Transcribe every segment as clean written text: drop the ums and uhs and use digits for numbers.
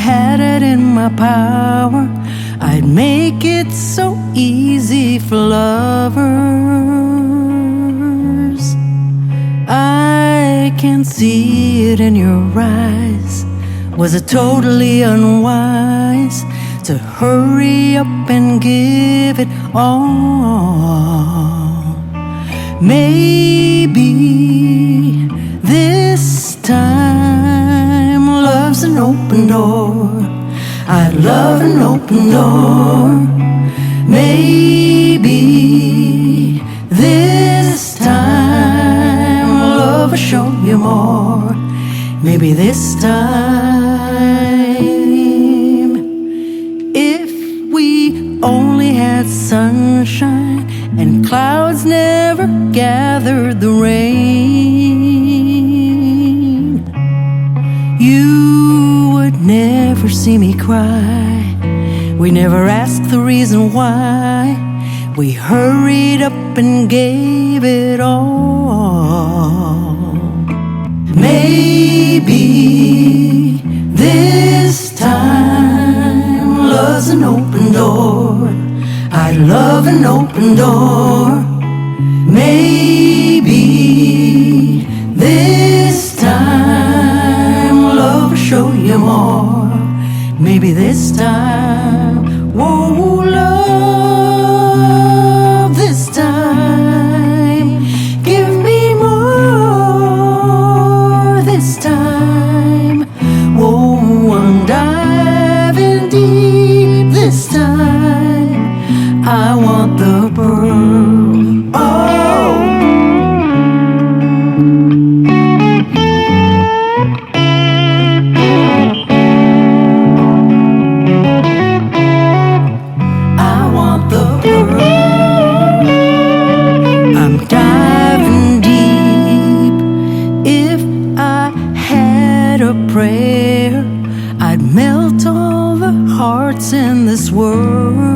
had it in my power, I'd make it so easy for lovers. I can see it in your eyes. Was it totally unwise to hurry up and give it all? Maybe this time love's an open door. I'd love an open door. Maybe this time love will show you more. Maybe this time, if we only had sunshine and clouds never gathered the rain, you would never see me cry. We never asked the reason why. We hurried up and gave it all. Maybe this time love's an open door. I'd love an open door. Maybe this time love will show you more. Maybe this time, whoa, love, this time, give me more this time. Whoa, I'm diving deep this time. I want the pearl. Oh, I want the pearl. I'm diving deep. If I had a prayer, I'd melt all the hearts in this world.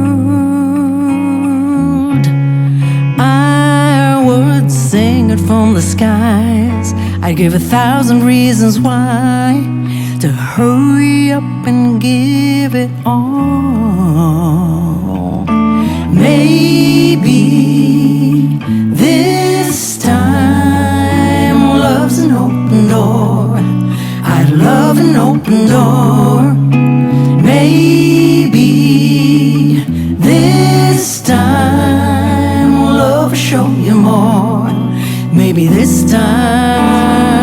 I would sing it from the skies. I'd give 1,000 reasons why to hurry up and give it all. Maybe this time love's an open door. I'd love an open door. Maybe this time love will show you more. Maybe this time